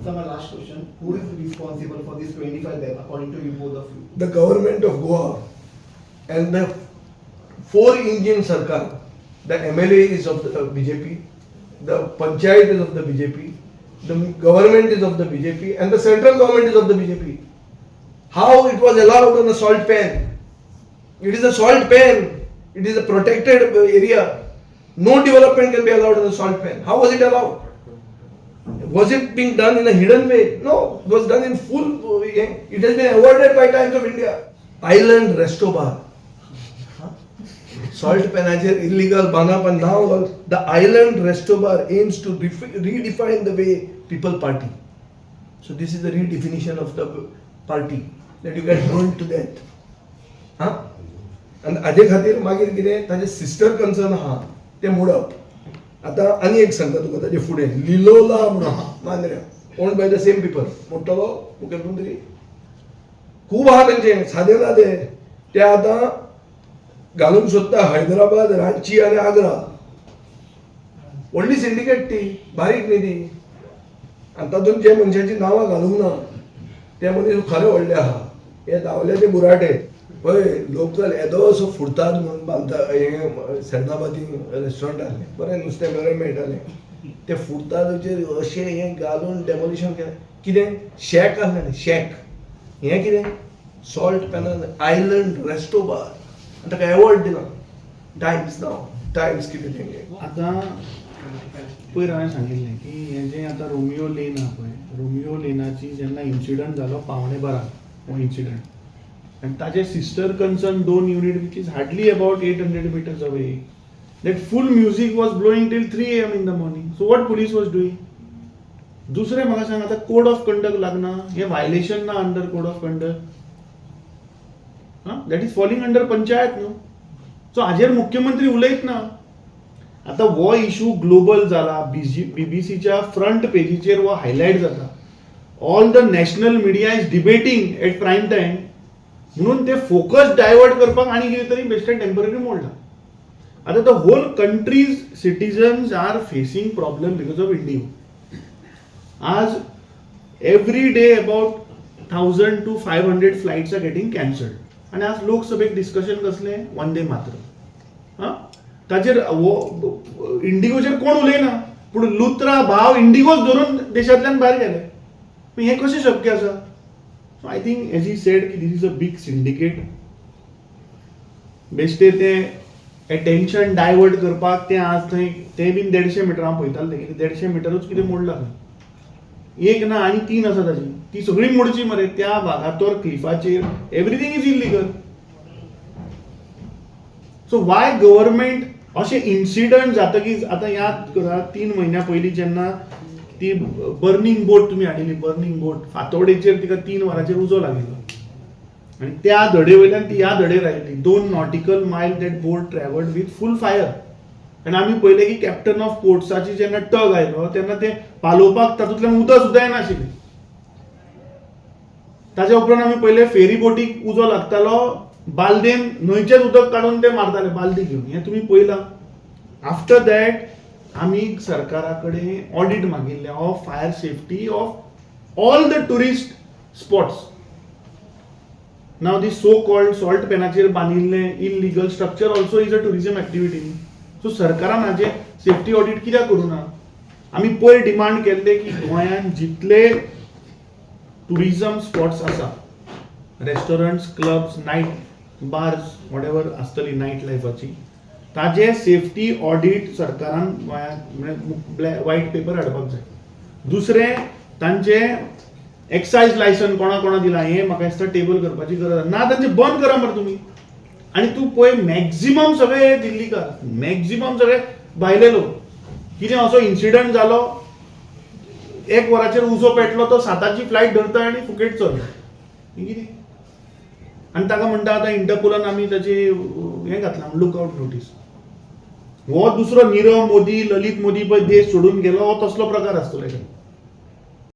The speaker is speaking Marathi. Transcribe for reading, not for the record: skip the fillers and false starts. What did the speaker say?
Sir, my last question. Who is responsible for this 25 deaths, according to you, both of you? The government of Goa and the 4-engine Sarkar, the MLA is of the BJP, the Panchayat is of the BJP, the government is of the BJP, and the central government is of the BJP. How it was allowed on a salt pan? It is a salt pan. It is a protected area. No development can be allowed on a salt pan. How was it allowed? Was it being done in a hidden way? No, it was done in full. It has been awarded by Times of India. Island Resto Bar. Salt panager illegal bana, but now the Island Resto Bar aims to redefine the way people party. So this is the redefinition of the party, that you get burned to death. And हाजे खातीर मागीर कितें ताजे सिस्टर कन्सर्न आहा ते मोडप. आतां आनी एक सांगता तुका ताजे फुडें लिलोला म्हणून आहा मांद्र्या, owned by the same people. मोडटलो मुखेलमंत्री खूब आहा तेंचे, सादे ना ते आतां घालूंक सोदता हैदराबाद, रांची आनी आग्रा. व्हडली सिंडिकेट ती, बारीक न्ही ती. आनी तातूंत जे मनशाची नांवां घालूंक ना ते मनीस खरे व्हडले आहा. हे धांवले ते बुराटे पळय, लोकल येदो असो फुडतात म्हणून बांदता. हे सेर्नाबादी रेस्टॉरंट आहलें, बरें नुस्तें बरें मेळटालें. ते फुडतात अशें हें घालून डेमोलिशन केलें. कितें शॅक आहलें, शॅक. हें कितें सॉल्ट पॅनल आयलंड रेस्टो बार. आनी ताका एवॉर्ड दिला टायम्स. नाव टायम्स कितें तेंगे आतां पयर हांवें सांगिल्लें की हें जें आतां रोमियो लेन आहा पळय, रोमियो लेनाची जेन्ना इन्सिडंट जालो 11:15 हो इन्सिडंट, आनी ताजे sister concern 2 unit which is hardly about 800 meters away, that full music was blowing till 3 AM in the morning. So what police was doing? दुसरें म्हाका सांग, आतां कोड ऑफ कंडक्ट लागना, हें वायलेशन ना under code of conduct. That is falling under panchayat न्हू. सो हाजेर मुख्यमंत्री उलयत ना. आतां हो इशू ग्लोबल जाला, बीबीसीच्या फ्रंट पेजीचेर हो हायलायट जाता. All the national media is debating at prime time, म्हणून ते फोकस डायवर्ट करपाक आनी कितें तरी बेश्टें टेम्पररी मोडला. आतां the whole country's citizens are facing problem because of IndiGo. आज every day about 1000 to 500 flights are getting cancelled. आनी आज लोकसभेक डिस्कशन कसलें, वंदे मातरम. ताचेर इंडिगोचेर कोण उलयना, पूण लुत्रा भाव इंडिगोच धरून देशांतल्यान भायर गेले. हें कशें शक्य आसा? So I think as he said की this is a big syndicate. बेश्टे ते एटेन्शन डायवर्ट करपाक ते आज थंय ते बीन 150 मिटर हांव पळयतालें, तें 150 मिटरूच कितें मोडला खंय. एक ना आनी 3 आसा ताची, ती सगळी मोडची मरे. त्या भागातोर क्लिफाचेर everything is illegal. So why government अशे इन्सिडंट जातकीच, आतां याद करा 3 म्हयन्या पयलीं जेन्ना ती बर्निंग बोट तुमी हाडिल्ली, बर्निंग बोट फातोडेचेर तिका 3 वरांचेर उजो लागिल्लो, आनी त्या धडे वयल्यान ती ह्या धडेर आयिल्ली. 2 nautical mile that boat travelled with full fire. आनी आमी पळयलें की कॅप्टन ऑफ पोर्ट्साची जेन्ना टग आयलो तेन्ना ते पालोवपाक तातूंतल्यान उदक सुद्दां येनाशिल्लें. ताच्या उपरांत आमी पळयलें फेरी बोटीक उजो लागतालो, बालदेन न्हंयचेच उदक काडून ते मारताले बालदी घेवन. हें तुमी पळयलां. आफ्टर दॅट आमी सरकारा कडेन ऑडिट मागिल्लें of fire safety of all the tourist spots. Now the so called salt पॅनाचेर बांदिल्लें illegal structure also is a tourism activity. So सरकारान हाजें सेफ्टी ऑडिट कित्याक करूना? आमी पयर डिमांड केल्ले की गोंयांत जितले टुरिझम स्पॉट्स आसा, restaurants, clubs, night bars, whatever आसतली नायट लायफाची, ताजे सेफ्टी ऑडिट सरकारान गोंयांत वायट पेपर हाडपाक जाय. दुसरें, तांचे एक्सायज लायसन कोणा कोणा दिलां हें म्हाका दिसता टेबल करपाची गरज ना. तांचे बंद करा मरे तुमी. आनी तूं पळय मॅक्झिमम सगळे दिल्लीकार, मॅक्झिमम सगळे भायले लोक. कितें असो इन्सिडंट जालो, 1 वराचेर उजो पेटलो, तो 7ची फ्लायट धरता आनी फुकेट चलता. कितें? आनी ताका म्हणटा आतां इंटरपोलान आमी ताची हें घातलां, लुकआउट नोटीस. हो दुसरो नीरव मोदी, ललित मोदी पळय देश सोडून गेलो, हो तसलो प्रकार आसतलो.